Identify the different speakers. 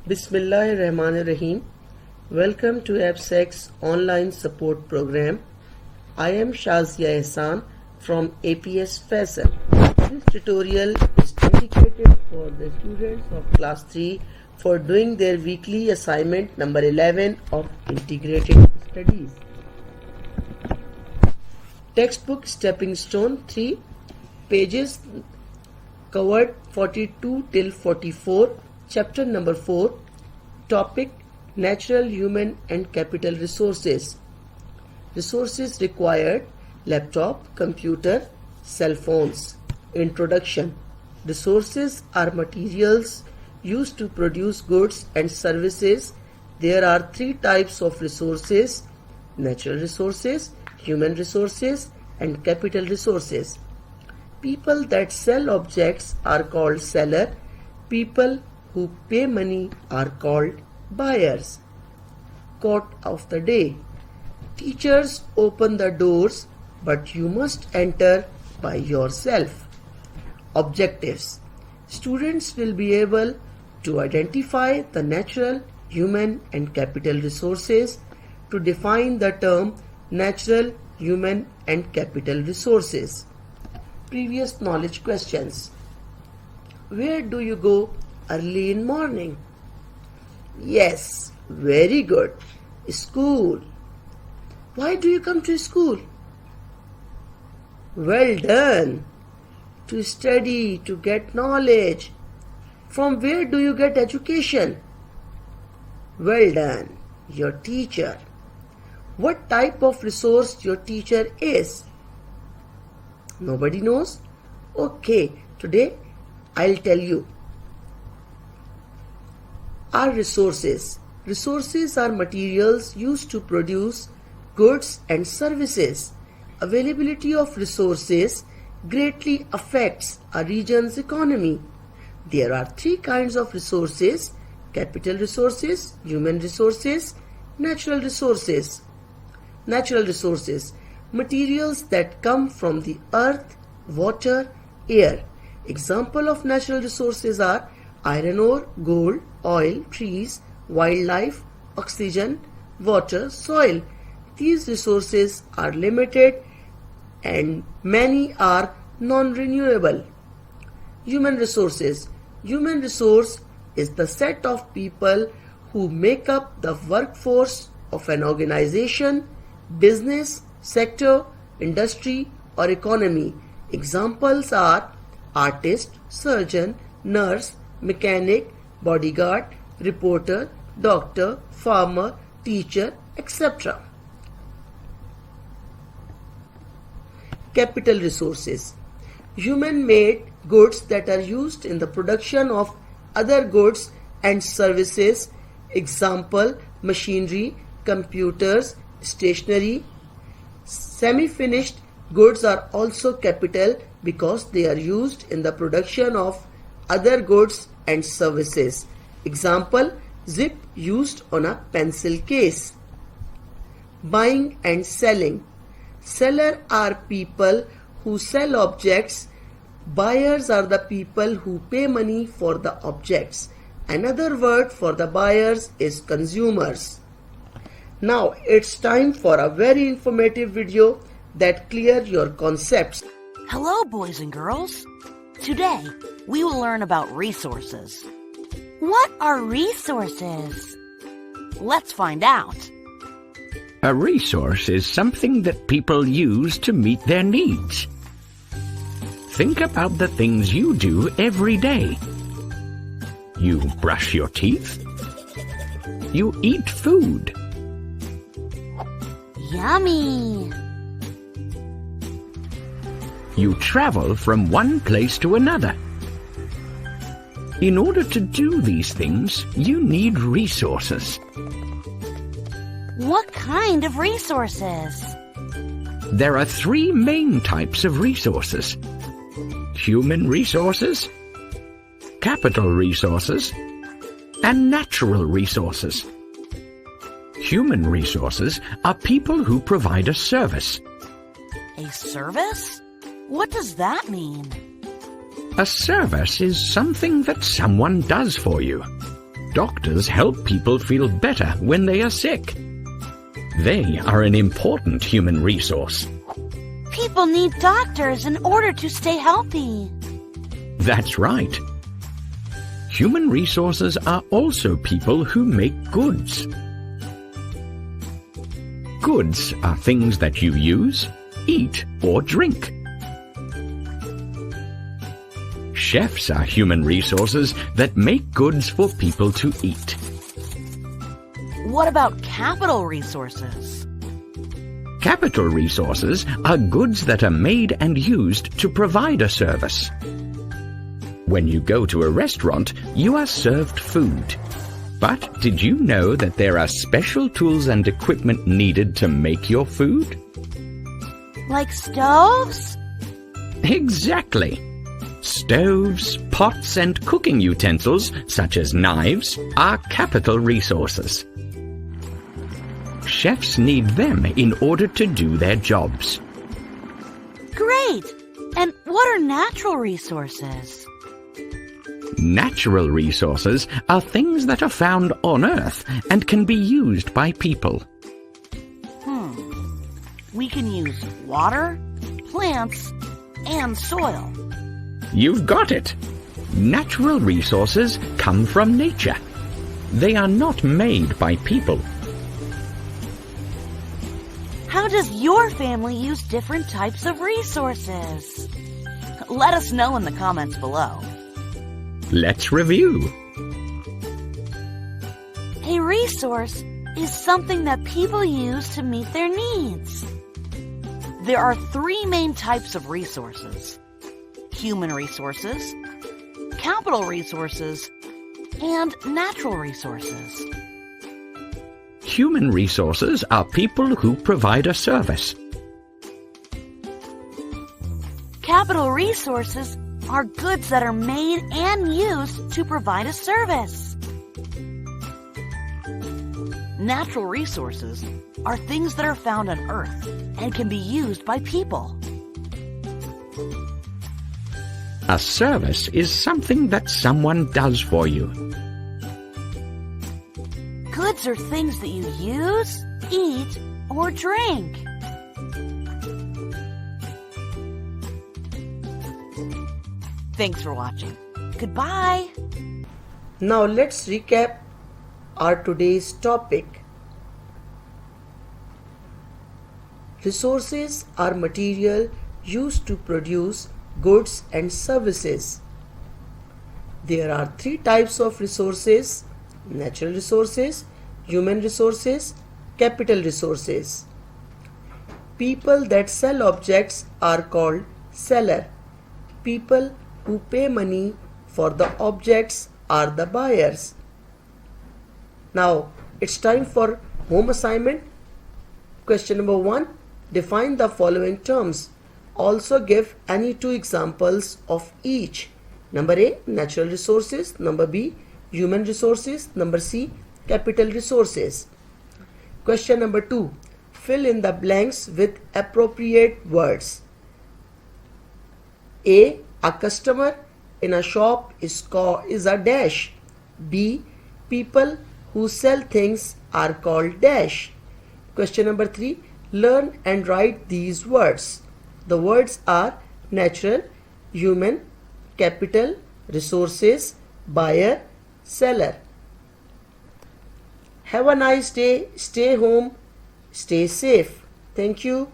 Speaker 1: Bismillahirrahmanirrahim. Welcome to AppSec's online support program. I am Shazia Ehsan from APS Faisal. This tutorial is dedicated for the students of class 3 for doing their weekly assignment number 11 of integrated studies. Textbook Stepping Stone 3 pages covered 42 till 44, chapter number 4, topic Natural, Human and Capital Resources. Resources required: laptop, computer, cell phones. Introduction. Resources are materials used to produce goods and services. There are three types of resources: natural resources, human resources and capital resources. People that sell objects are called seller. People who pay money are called buyers. Quote of the day. Teachers open the doors, but you must enter by yourself. Objectives. Students will be able to identify the natural, human and capital resources, to define the term natural, human and capital resources. Previous knowledge questions. Where do you go early in morning? Yes, very good. School. Why do you come to school? Well done. To study, to get knowledge. From where do you get education? Well done. Your teacher. What type of resource your teacher is? Nobody knows? Okay, today I'll tell you. Are resources. Resources are materials used to produce goods and services. Availability of resources greatly affects a region's economy. There are three kinds of resources: capital resources, human resources, natural resources. Natural resources, materials that come from the earth, water, air. Example of natural resources are iron ore, gold, oil, trees, wildlife, oxygen, water, soil. These resources are limited and many are non-renewable. Human resources. Human resource is the set of people who make up the workforce of an organization, business, sector, industry or economy. Examples are artist, surgeon, nurse, mechanic, bodyguard, reporter, doctor, farmer, teacher, etc. Capital resources. Human-made goods that are used in the production of other goods and services. Example, machinery, computers, stationery. Semi-finished goods are also capital because they are used in the production of other goods and services. Example, zip used on a pencil case. Buying and selling. Seller are people who sell objects. Buyers are the people who pay money for the objects. Another word for the buyers is consumers. Now it's time for a very informative video that clears your concepts.
Speaker 2: Hello, boys and girls. Today, we will learn about resources. What are resources? Let's find out.
Speaker 3: A resource is something that people use to meet their needs. Think about the things you do every day. You brush your teeth. You eat food.
Speaker 2: Yummy!
Speaker 3: You travel from one place to another. In order to do these things, you need resources.
Speaker 2: What kind of resources?
Speaker 3: There are three main types of resources: human resources, capital resources, and natural resources. Human resources are people who provide a service.
Speaker 2: A service? What does that mean?
Speaker 3: A service is something that someone does for you. Doctors help people feel better when they are sick. They are an important human resource.
Speaker 2: People need doctors in order to stay healthy.
Speaker 3: That's right. Human resources are also people who make goods. Goods are things that you use, eat, or drink. Chefs are human resources that make goods for people to eat.
Speaker 2: What about capital resources?
Speaker 3: Capital resources are goods that are made and used to provide a service. When you go to a restaurant, you are served food. But did you know that there are special tools and equipment needed to make your food?
Speaker 2: Like stoves?
Speaker 3: Exactly. Stoves, pots, and cooking utensils, such as knives, are capital resources. Chefs need them in order to do their jobs.
Speaker 2: Great! And what are natural resources?
Speaker 3: Natural resources are things that are found on Earth and can be used by people.
Speaker 2: We can use water, plants, and soil.
Speaker 3: You've got it. Natural resources come from nature. They are not made by people.
Speaker 2: How does your family use different types of resources? Let us know in the comments below.
Speaker 3: Let's review.
Speaker 2: A resource is something that people use to meet their needs. There are three main types of resources: human resources, capital resources, and natural resources.
Speaker 3: Human resources are people who provide a service.
Speaker 2: Capital resources are goods that are made and used to provide a service. Natural resources are things that are found on Earth and can be used by people.
Speaker 3: A service is something that someone does for you.
Speaker 2: Goods are things that you use, eat, or drink. Thanks for watching. Goodbye.
Speaker 1: Now let's recap our today's topic. Resources are material used to produce goods and services. There are three types of resources: natural resources, human resources, capital resources. People that sell objects are called seller. People who pay money for the objects are the buyers. Now it's time for home assignment. Question number 1. Define the following terms. Also give any two examples of each. Number A, natural resources. Number B, human resources. Number C, capital resources. Question number 2. Fill in the blanks with appropriate words. A customer in a shop is a dash. B, people who sell things are called dash. Question number 3. Learn and write these words. The words are natural, human, capital, resources, buyer, seller. Have a nice day. Stay home. Stay safe. Thank you.